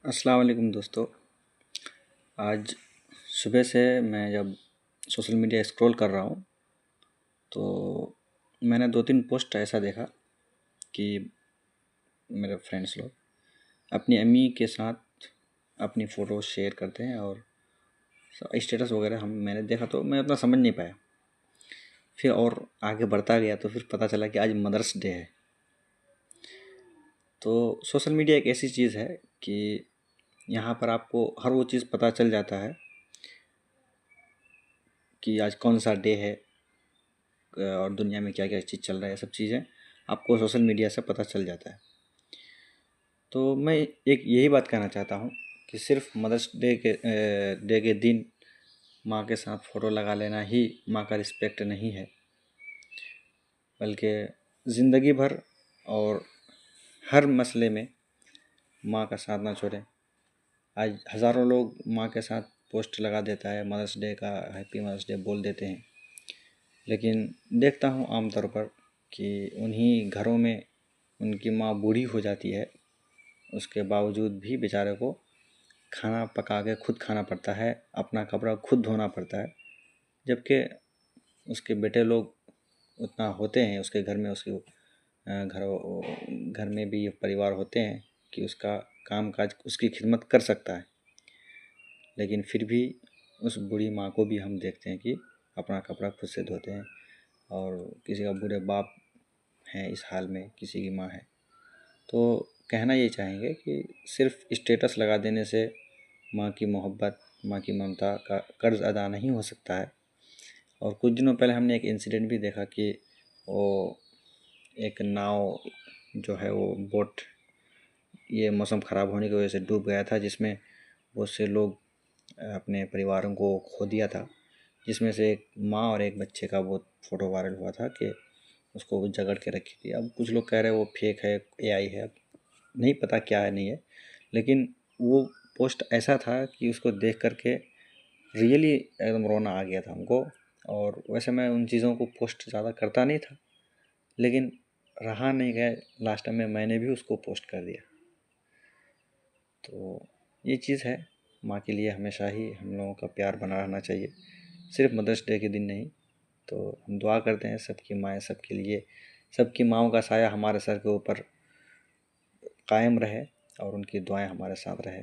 अस्सलाम वालेकुम दोस्तों। आज सुबह से मैं जब सोशल मीडिया स्क्रॉल कर रहा हूँ तो मैंने 2-3 पोस्ट ऐसा देखा कि मेरे फ्रेंड्स लोग अपनी अम्मी के साथ अपनी फ़ोटो शेयर करते हैं और स्टेटस वगैरह मैंने देखा तो मैं उतना समझ नहीं पाया। फिर और आगे बढ़ता गया तो फिर पता चला कि आज मदर्स डे है। तो सोशल मीडिया एक ऐसी चीज़ है कि यहाँ पर आपको हर वो चीज़ पता चल जाता है कि आज कौन सा डे है और दुनिया में क्या क्या चीज़ चल रहा है। सब चीज़ें आपको सोशल मीडिया से पता चल जाता है। तो मैं एक यही बात कहना चाहता हूँ कि सिर्फ मदर्स डे के दिन माँ के साथ फ़ोटो लगा लेना ही माँ का रिस्पेक्ट नहीं है, बल्कि ज़िंदगी भर और हर मसले में माँ का साथ ना छोड़ें। आज हज़ारों लोग माँ के साथ पोस्ट लगा देता है, मदर्स डे का हैप्पी मदर्स डे बोल देते हैं, लेकिन देखता हूँ आमतौर पर कि उन्हीं घरों में उनकी माँ बूढ़ी हो जाती है, उसके बावजूद भी बेचारे को खाना पका के खुद खाना पड़ता है, अपना कपड़ा खुद धोना पड़ता है। जबकि उसके बेटे लोग उतना होते हैं उसके घर में, उसके घर में भी परिवार होते हैं कि उसका काम काज उसकी खिदमत कर सकता है, लेकिन फिर भी उस बूढ़ी माँ को भी हम देखते हैं कि अपना कपड़ा खुद से धोते हैं। और किसी का बूढ़े बाप हैं इस हाल में, किसी की माँ है, तो कहना ये चाहेंगे कि सिर्फ स्टेटस लगा देने से माँ की मोहब्बत, माँ की ममता का कर्ज अदा नहीं हो सकता है। और कुछ दिनों पहले हमने एक इंसिडेंट भी देखा कि वो एक नाव जो है वो बोट ये मौसम ख़राब होने की वजह से डूब गया था, जिसमें बहुत से लोग अपने परिवारों को खो दिया था, जिसमें से एक माँ और एक बच्चे का बहुत फ़ोटो वायरल हुआ था कि उसको वो जकड़ के रखी थी। अब कुछ लोग कह रहे हैं वो फेक है, एआई है, अब नहीं पता क्या है नहीं है, लेकिन वो पोस्ट ऐसा था कि उसको देख करके रियली एकदम रोना आ गया था हमको। और वैसे मैं उन चीज़ों को पोस्ट ज़्यादा करता नहीं था, लेकिन रहा नहीं गया, लास्ट में मैंने भी उसको पोस्ट कर दिया। तो ये चीज़ है, माँ के लिए हमेशा ही हम लोगों का प्यार बना रहना चाहिए, सिर्फ मदर्स डे के दिन नहीं। तो हम दुआ करते हैं सबकी माएँ सबके लिए, सबकी माँओं का साया हमारे सर के ऊपर कायम रहे और उनकी दुआएं हमारे साथ रहे।